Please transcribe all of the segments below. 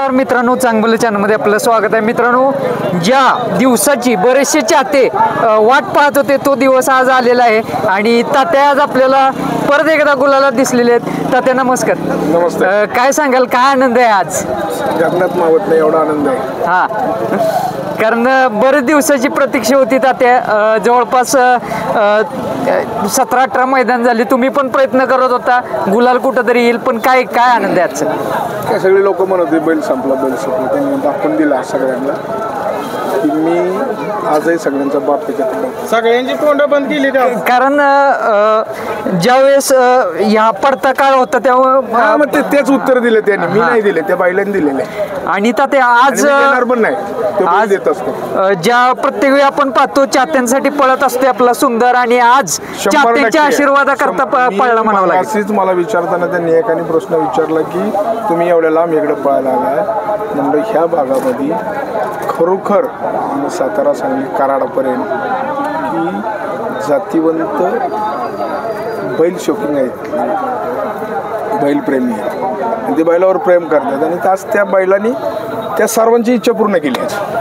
नमस्कार मित्रांनो, चांगलं चॅनलमध्ये आपलं स्वागत आहे. मित्रांनो, ज्या दिवसाची बरेचसे चाहते वाट पाहत होते तो दिवस आज आलेला आहे आणि तात्या आज आपल्याला परत एकदा गुलाला दिसलेले आहेत. तात्या नमस्कार. नमस्ते. काय सांगाल, काय आनंद आहे आज? जगण्यात मावत नाही एवढा आनंद आहे. हा, कारण बरेच दिवसाची प्रतीक्षा होती तात्या. जवळपास 17-18 मैदान झाले. तुम्ही पण प्रयत्न करत होता गुलाल कुठं तरी येईल, पण काय काय आनंद आहे आजचा? काय सगळे लोक म्हणत होते बैल संपला त्यांनी दाखवून दिला सगळ्यांना की मी आजही सगळ्यांचा बाप त्याच्यात. सगळ्यांची तोंड बंद केली कारण ज्यावेळेस ह्या पडता काळ होता तेव्हा मग तेच उत्तर दिले त्यांनी, मी नाही दिले, त्या बैलांनी दिलेले. आणि तात्या आज पण नाही आज देत असतो. ज्या प्रत्येक वेळी आपण पाहतो चाहत्यांसाठी पळत असते आपला सुंदर, आणि आज चाहत्यांच्या आशीर्वादाकरता पळला म्हणावं लागेल. अशीच मला विचारताना त्यांनी एकाने प्रश्न विचारला की तुम्ही एवढ्या लांब इकडे पळायला आलाय. म्हणजे ह्या भागामध्ये खरोखर सातारा, सांगली, कराडापर्यंत की जातीवंत बैल शौकीन आहेत, बैलप्रेमी आहेत, ते बैलावर प्रेम करतात आणि त्याच त्या बैलांनी त्या सर्वांची इच्छा पूर्ण केली आहे.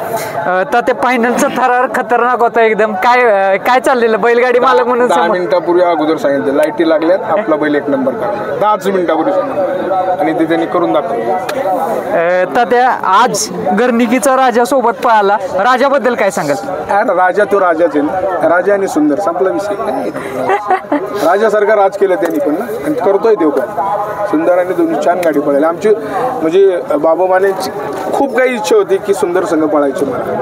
तर ते फायनलचा थरार खतरनाक होता एकदम. काय काय चाललेलं बैलगाडी मालक म्हणून? 10 मिनिटापूर्वी अगोदर सांगितलं लाईटी लागल्यात, आपला बैल एक नंबर करणार. 10 मिनिटापूर्वी सांगितलं आणि ते त्यांनी करून दाखवलं. तर त्या आज गर्निकीचा राजा सोबत पळाला. राजाबद्दल काय सांगाल? राजा तो राजाच आहे, राजा आणि सुंदर, संपला विषय. राजासारखा राज केलं त्यांनी पण ना, आणि करतोय ते पण. सुंदर आणि दोन्ही छान गाडी पळायला. आमची म्हणजे बाबा मानेची खूप काही इच्छा होती की सुंदर संघ पळायची मला.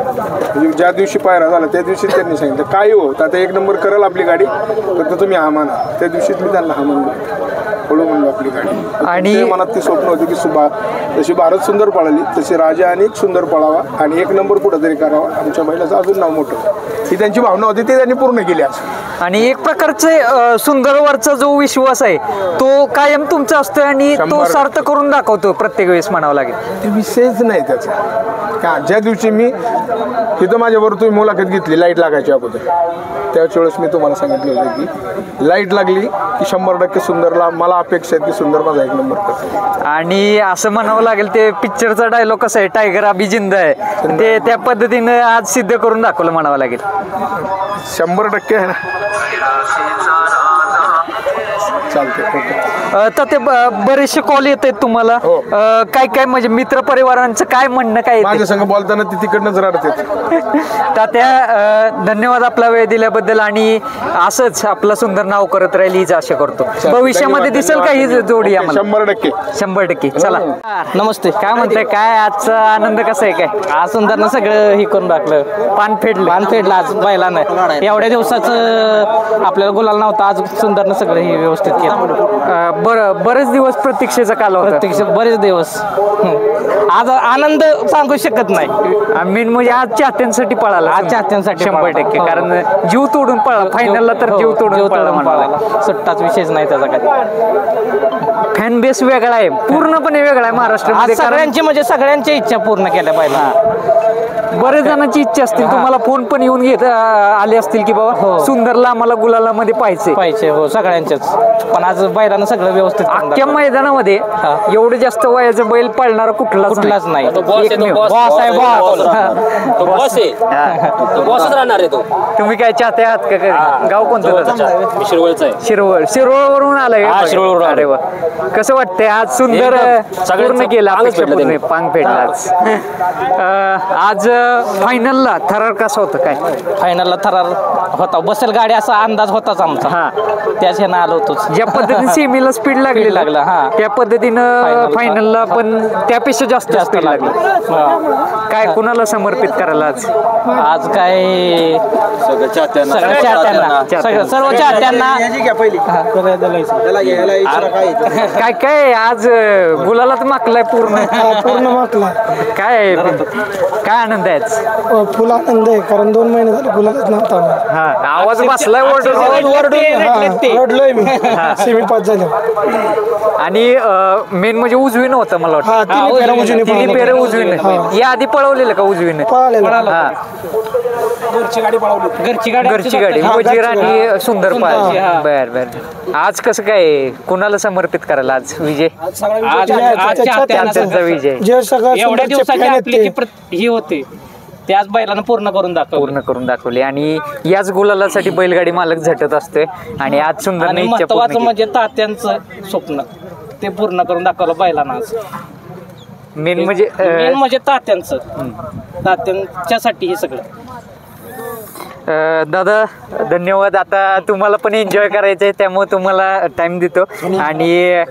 म्हणजे ज्या दिवशी पायरा झाला त्या दिवशी त्यांनी सांगितलं काय हो आता एक नंबर करेल आपली गाडी, फक्त तुम्ही हा माना. त्या दिवशीच मी त्यांना हा म्हणलो, पळू म्हणलो आपली गाडी. आणि मनात ती स्वप्न होती की जशी भारत सुंदर पळाली तशी राजा आणि एक सुंदर पळावा आणि एक नंबर कुठंतरी करावा, आमच्या बैलाचं अजून नाव मोठं. ही त्यांची भावना होती, ते त्यांनी पूर्ण केली आज. आणि एक प्रकारचे सुंदरवरचा जो विश्वास आहे तो कायम तुमचा असतो आणि तो सार्थ करून दाखवतो प्रत्येक वेळेस म्हणावं लागेल. ते विषयच नाही त्याचा. का ज्या दिवशी मी तिथं माझ्याबरोबर तुम्ही मुलाखत घेतली लाईट लागायची अगोदर, त्याच वेळेस मी तुम्हाला सांगितलं होतं की लाईट लागली की 100% सुंदरला मला अपेक्षा आहे की सुंदर माझा एक नंबर करतो. आणि असं म्हणावं लागेल ते पिक्चरचा डायलॉग कसा आहे, टायगर अभी जिंदा आहे, ते त्या पद्धतीनं आज सिद्ध करून दाखवलं म्हणावं लागेल. 100% आहे ना. चालते. तर ते बरेचसे कॉल येत आहेत तुम्हाला. काय काय म्हणजे मित्र परिवारांचं काय म्हणणं काय माझ्या संग बोलताना ती तिकडनंच रडते. तर त्या धन्यवाद आपला वेळ दिल्याबद्दल, आणि असंच आपलं सुंदर नाव करत राहील हीच आशा करतो. भविष्यामध्ये दिसेल का ही जोडी आम्हाला? 100%. चला, नमस्ते. काय म्हणताय, काय आजचा आनंद कसा आहे? काय आज सुंदरनं सगळं हे करून टाकलं, पान फेडलं आज बैलानं. एवढ्या दिवसाचं आपल्याला गुलाल नव्हता, आज सुंदरनं सगळं हे व्यवस्थित केलं. बरेच दिवस प्रतीक्षेचा काल होता. बरेच दिवस. आज आनंद सांगू शकत नाही. मेन म्हणजे आज चाहत्यांसाठी पळाला. आज चाहत्यांसाठी 100%. कारण जीव तोडून पळाला फायनलला, तर जीव तोडून पळाला. सुट्टाच विषयच नाही त्याचा. काय फॅन बेस वेगळा आहे, पूर्णपणे वेगळा आहे महाराष्ट्रामध्ये. सगळ्यांची म्हणजे सगळ्यांच्या इच्छा पूर्ण केल्या पाहिजे. बरेच जणांची इच्छा असतील, तुम्हाला फोन पण येऊन घेत आले असतील की बाबा सुंदरला आम्हाला गुलालामध्ये पाहिजे. हो, सगळ्यांच्याच. पण आज बैलानं सगळं व्यवस्थित. अख्ख्या मैदानामध्ये एवढं जास्त वयाचं बैल पळणारा कुठलाच नाही. तुम्ही काय चाहते आहात का? गाव कोणतं? शिरवळवरून आलाय. अरे वा, कसं वाटतंय आज सुंदर पूर्ण केला, पांग फेडला आज फायनलला थरार कसा होता? काय फायनलला थरार होता, बसेल गाडी असा अंदाज होताच आमचा. त्याच ह्यानं आलो होतो. ज्या पद्धतीने सेमीला स्पीड लागला त्या पद्धतीनं फायनलला पण त्यापेक्षा जास्त स्पीड लागला. काय कुणाला समर्पित करायला आज? काय सर्व चाहत्यांना. काय काय आज गुलालात माकलाय पूर्ण माकला. काय आनंद आहे आहे आज? फुल आनंद आहे कारण 2 महिने झाले गुलालच नव्हता आम्हाला. हा आवाज बसलाय आवाज ओरडून. रडलोय मी सेमी पास झाले. आणि मेन म्हणजे उजवीन होतं मला वाटतं. हा तिन्ही फेऱ्या उजवीने तिन्ही पळाले. पेरे उजवीन या आधी पळवलेलं का उजवीने? पळालेला. हा घरची गाडी पळवली. घरची गाडी वजीर आणि सुंदर पाळ. बर बर. आज कसं काय कुणाला समर्पित करायला आज विजय? त्यांचा विजय जे सगळं एवढ्या सुंदरचे दिवसाची fan आहेत आपली ते. जी ही होते त्याच बैलानं पूर्ण करून दाखवलं. पूर्ण करून दाखवली आणि याच गुलालासाठी बैलगाडी मालक झटत असतोय आणि आज सुंदरने आणि इच्छा पूर्ण महत्वाचं केली. म्हणजे तात्यांचं स्वप्न ते पूर्ण करून दाखवलं बैलानं आज. मेन म्हणजे मेन म्हणजे तात्यांच्यासाठी हे सगळं. दादा धन्यवाद. आता तुम्हाला पण एन्जॉय करायचं आहे त्यामुळे तुम्हाला टाइम देतो आणि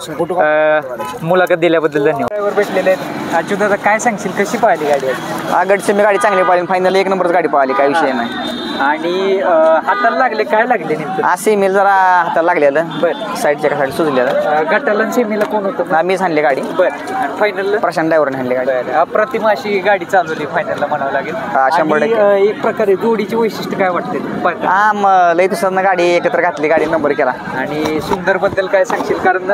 मुलाखत दिल्याबद्दल धन्यवाद. ड्रायव्हर भेटलेले आहेत. अच्युत दादा काय सांगशील कशी पाहिली गाडी आज? आगडची मी गाडी चांगली पाहिली, फायनल 1 नंबरच गाडी पाहिली, काय विषय नाही. आणि हाताला लागले काय लागले नेमकं? आज सेमीला जरा हाताला लागलेलं, बरं. साईडच्या साईड सुजलेलं. गटाला सेमीला कोण होतं? मीच आणली गाडी, बरं. आणि फायनलला प्रशांत ड्रायव्हरने आणली गाडी. अप्रतिम अशी गाडी चालवली फायनलला म्हणावं लागेल. हा, 100%. आणि, एक प्रकारे जोडीची वैशिष्ट्य काय वाटते? हा मग लई दिवसांना गाडी एकत्र घातली, गाडी नंबर केला. आणि सुंदर बद्दल काय सांगशील? कारण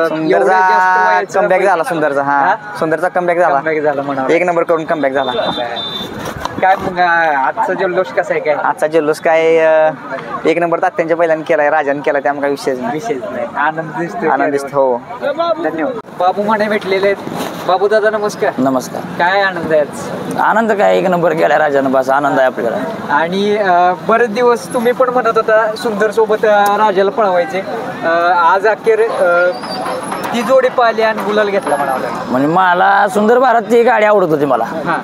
सुंदरचा कमबॅक झाला, सुंदरचा हा सुंदरचा कमबॅक झाला, झाला म्हणा. 1 नंबर करून कमबॅक झाला. काय मग आजचा जल्लोष कसा आहे? काय आजचा जल्लोष काय 1 नंबर तात्यांच्या पहिल्याने केलाय, राजाने केलाय, त्यामुळे काही विषयच नाही. विशेष नाही. आनंद दिसतोय. आनंद दिसतो. हो धन्यवाद. बाबू माने भेटलेले आहेत. बाबू दादा नमस्कार. नमस्कार. काय आनंद आहे आज? आनंद काय 1 नंबर केला राजानं, बस आनंद आहे आपल्याला. आणि बरेच दिवस तुम्ही पण म्हणत होता सुंदर सोबत राजाला पळवायचे. आज अखेर ती जोडी पाहिली आणि गुलाल घेतला म्हणावं लागेल. म्हणजे मला सुंदर भारत ती गाडी आवडत होती मला. हा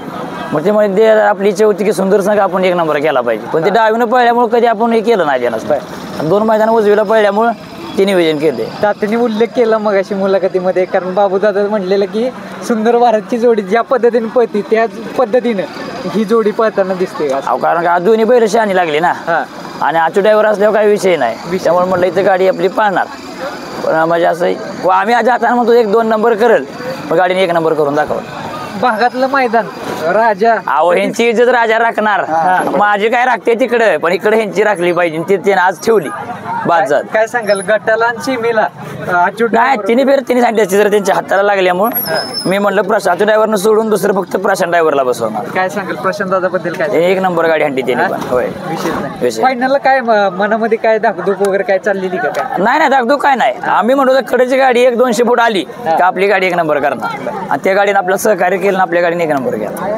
मग ते म्हणजे आपली इच्छा होती की सुंदर संघ आपण 1 नंबर केला पाहिजे, पण ते डावीनं पळल्यामुळे कधी आपण हे केलं नाही त्यानं. 2 मैदान उजवीला पळल्यामुळे ते नियोजन केले. तात्याने उल्लेख केला मग अशी मुलाखतीमध्ये, कारण बाबू दादा म्हणलेलं की सुंदर भारतची जोडी ज्या पद्धतीने पळती त्याच पद्धतीनं ही जोडी पळताना दिसते. कारण का दोन्ही बैल शहाणी लागली ना, हा आणि आजच्या ड्रायव्हर असल्यावर काही विषय नाही, त्यामुळे म्हटलं इथं गाडी आपली पाळणार. पण म्हणजे असं आम्ही आज जाताना म्हणतो 1-2 नंबर करेल, मग गाडीने 1 नंबर करून दाखवलं. भागातलं मैदान राजा अहो ह्यांची इज्जत राजा राखणार, माझी काय राखते तिकडे, पण इकडे ह्यांची राखली पाहिजे, ती त्याने आज ठेवली बाजात. काय सांगाल गटाला आणि सीमेला? नाही तिने सांगितलं जर त्यांच्या हाताला लागल्यामुळे मी म्हणलं प्रशांत ड्रायव्हरनं सोडून दुसरं फक्त प्रशांत ड्रायव्हरला बसवणार. काय सांगाल प्रशांत दादा बद्दल? काय 1 नंबर गाडी हंडी त्याने पण. होय विशेष नाही. विषय फायनलला काय मनामध्ये काय धाकधूक वगैरे काय चाललेली का? काय नाही धाकधूक काय नाही. आम्ही म्हणतो कडेची गाडी 100-200 फूट आली का आपली गाडी 1 नंबर करणार, आणि त्या गाडीने आपलं सहकार्य केलं आणि आपल्या गाडीने 1 नंबर केला.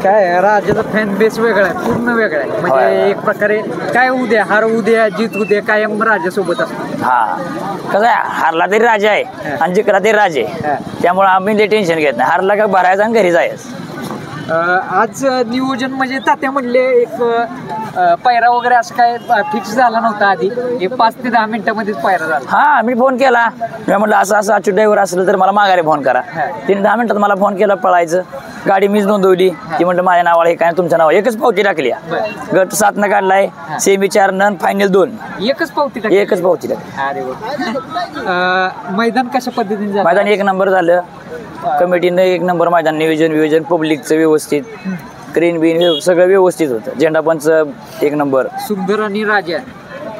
काय राजाचा फॅन बेस वेगळा आहे, पूर्ण वेगळा आहे. म्हणजे एक प्रकारे काय उद्या हार उद्या जीत उद्या कायम राजासोबत असतो. हा कसं आहे, हारला तरी राजा आहे आणि जिंकला तरी राजे, त्यामुळे आम्ही ते टेन्शन घेत नाही. हारला का भरायचं आणि घरी जायचं. आज नियोजन म्हणजे तात्या म्हणले एक पायरा वगैरे असं काय फिक्स झाला नव्हता आधी, एक 5 ते 10 मिनिटांमध्येच पायरा झाला. हा मी फोन केला, मी म्हटलं असं अच्युत ड्रायव्हर असेल तर मला माघारी फोन करा. तिने 10 मिनिटात मला फोन केला, पळायचं. गाडी मीच नोंदवली. ती म्हटलं माझ्या नावाला हे काय तुमच्या नावाला, एकच पावती टाकली. गट 7 काढलाय, सेमी 4 नन फायनल 2, एकच पावती टाकली. एकच पावती टाकली. अरे वा. मैदान कशा पद्धतीने झालं? मैदान 1 नंबर झालं, कमिटीनं 1 नंबर मैदान, नियोजन पब्लिकचं व्यवस्थित, क्रीन बिन सगळं व्यवस्थित होतं. झेंडा पंच 1 नंबर. सुंदर आणि राजा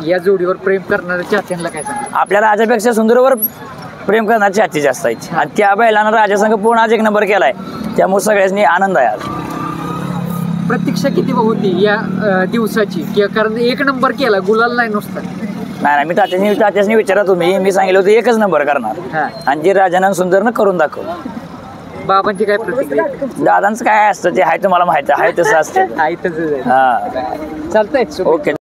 या जोडीवर प्रेम करणाऱ्या चाहत्यांना काय सांगा? आपल्या राजापेक्षा सुंदरवर प्रेम करणारी चाहती जास्त आहेत, आणि त्या बैलानं राजा संघ पूर्ण आज 1 नंबर केलाय, त्यामुळे सगळ्यांनी आनंद आहे. आज प्रतीक्षा किती होती या दिवसाची? कारण 1 नंबर केला, गुलाल नाही नुसता. नाही मी तात्याने विचारा तुम्ही, मी सांगितलं होतं 1च नंबर करणार, आणि जे राजानं सुंदरनं करून दाखवलं. बाबांची काय प्रतिक्रिया? दादांचं काय असतं ते आहे तुम्हाला माहिती आहे, तसं असतं. आहे तसंच आहे. हा चालतंय. ओके.